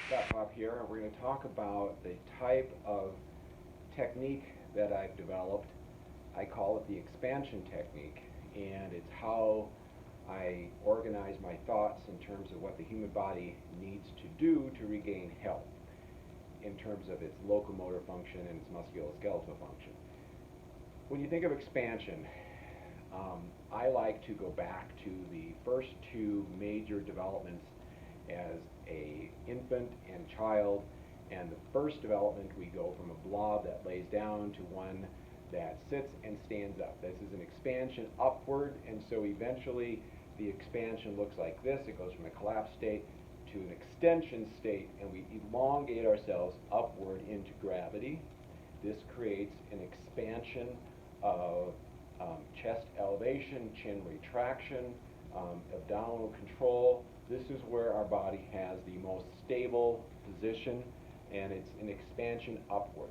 Scott Pop here, and we're going to talk about the type of technique that I've developed. I call it the expansion technique, and it's how I organize my thoughts in terms of what the human body needs to do to regain health in terms of its locomotor function and its musculoskeletal function. When you think of expansion, I like to go back to the first two major developments as a infant and child. And the first development, we go from a blob that lays down to one that sits and stands up. This is an expansion upward, and so eventually the expansion looks like this. It goes from a collapsed state to an extension state, and we elongate ourselves upward into gravity. This creates an expansion of chest elevation, chin retraction, abdominal control. This is where our body has the most stable position, and it's an expansion upward.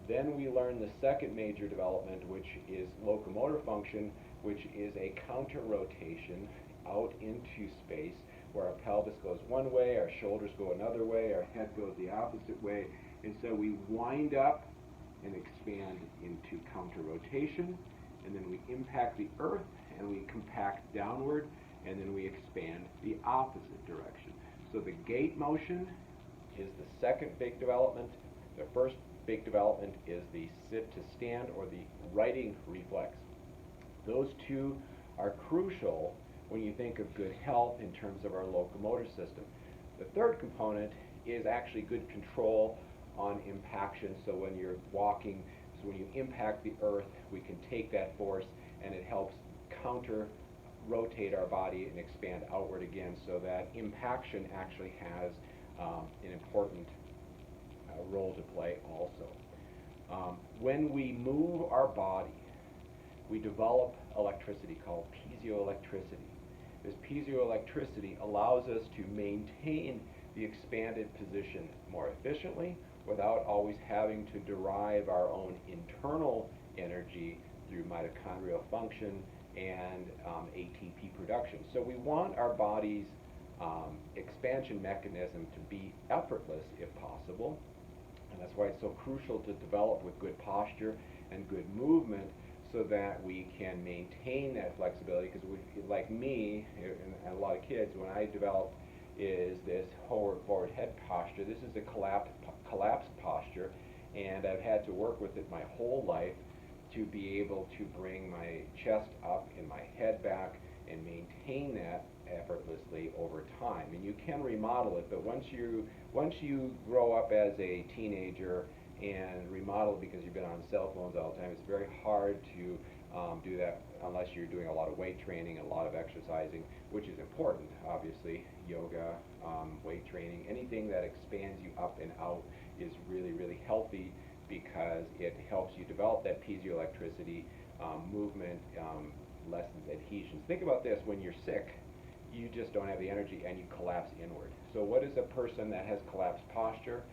Then we learn the second major development, which is locomotor function, which is a counter rotation out into space where our pelvis goes one way, our shoulders go another way, our head goes the opposite way, and so we wind up and expand into counter rotation, and then we impact the earth and we compact downward, and then we expand the opposite direction. So the gait motion is the second big development. The first big development is the sit to stand, or the righting reflex. Those two are crucial when you think of good health in terms of our locomotor system. The third component is actually good control on impaction. So when you're walking, so when you impact the earth, we can take that force and it helps counter rotate our body and expand outward again, so that impaction actually has an important role to play also. When we move our body, we develop electricity called piezoelectricity. This piezoelectricity allows us to maintain the expanded position more efficiently without always having to derive our own internal energy through mitochondrial function and ATP production. So we want our body's expansion mechanism to be effortless if possible, and that's why it's so crucial to develop with good posture and good movement, so that we can maintain that flexibility. Because like me and a lot of kids, when I develop is this forward head posture. This is a collapsed posture, and I've had to work with it my whole life to be able to bring my chest up and my head back and maintain that effortlessly over time. And you can remodel it, but once you grow up as a teenager and remodel because you've been on cell phones all the time, it's very hard to do that unless you're doing a lot of weight training, a lot of exercising, which is important, obviously. Yoga, weight training, anything that expands you up and out is really, really healthy, because it helps you develop that piezoelectricity. Movement lessens adhesions. Think about this: when you're sick, you just don't have the energy and you collapse inward. So what is a person that has collapsed posture?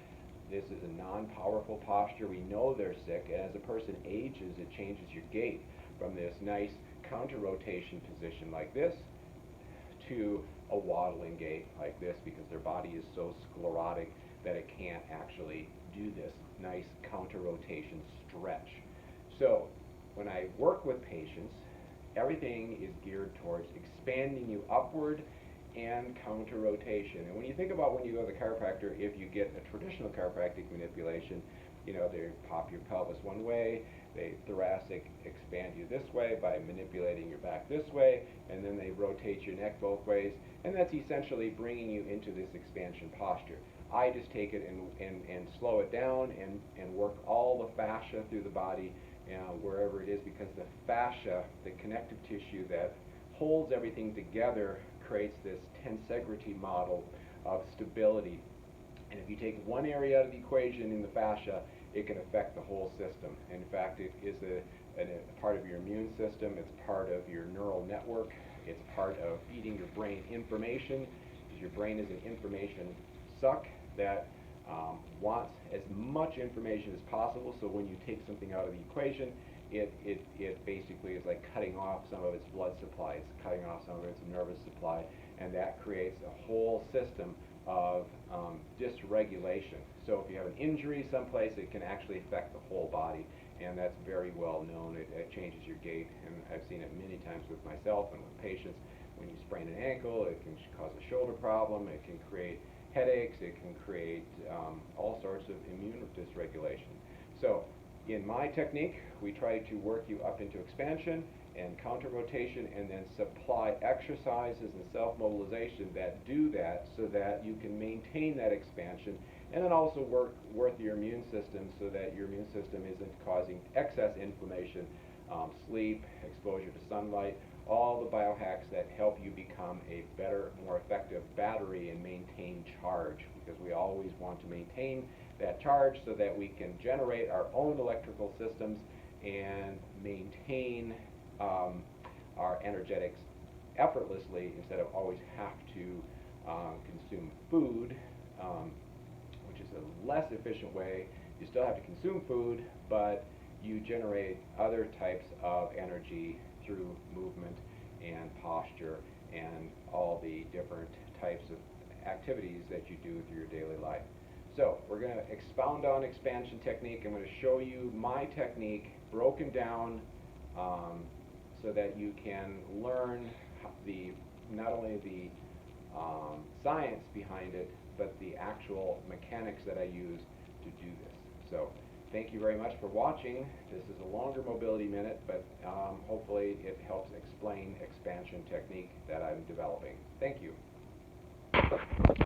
This is a non-powerful posture. We know they're sick, and as a person ages, it changes your gait from this nice counter-rotation position like this to a waddling gait like this, because their body is so sclerotic that it can't actually do this nice counter-rotation stretch. So when I work with patients, everything is geared towards expanding you upward and counter rotation. And when you think about when you go to the chiropractor, if you get a traditional chiropractic manipulation, they pop your pelvis one way, they thoracic expand you this way by manipulating your back this way, and then they rotate your neck both ways, and that's essentially bringing you into this expansion posture. I just take it and slow it down and work all the fascia through the body, wherever it is, because the fascia, the connective tissue that holds everything together, creates this tensegrity model of stability. And if you take one area out of the equation in the fascia, it can affect the whole system. In fact, it is a part of your immune system, it's part of your neural network, it's part of feeding your brain information, because your brain is an information suck that wants as much information as possible. So when you take something out of the equation, it basically is like cutting off some of its blood supply, it's cutting off some of its nervous supply, and that creates a whole system of dysregulation. So if you have an injury someplace, it can actually affect the whole body, and that's very well known. It changes your gait, and I've seen it many times with myself and with patients. When you sprain an ankle, it can cause a shoulder problem, it can create headaches, it can create all sorts of immune dysregulation. So in my technique, we try to work you up into expansion and counter rotation, and then supply exercises and self-mobilization that do that, so that you can maintain that expansion, and then also work your immune system so that your immune system isn't causing excess inflammation, sleep, exposure to sunlight, all the biohacks that help you become a better, more effective battery and maintain charge, because we always want to maintain that charge so that we can generate our own electrical systems and maintain our energetics effortlessly, instead of always have to consume food, which is a less efficient way. You still have to consume food, but you generate other types of energy through movement and posture and all the different types of activities that you do through your daily life. So we're going to expound on expansion technique. I'm going to show you my technique broken down, so that you can learn not only the science behind it, but the actual mechanics that I use to do this. So thank you very much for watching. This is a longer mobility minute, but hopefully it helps explain expansion technique that I'm developing. Thank you.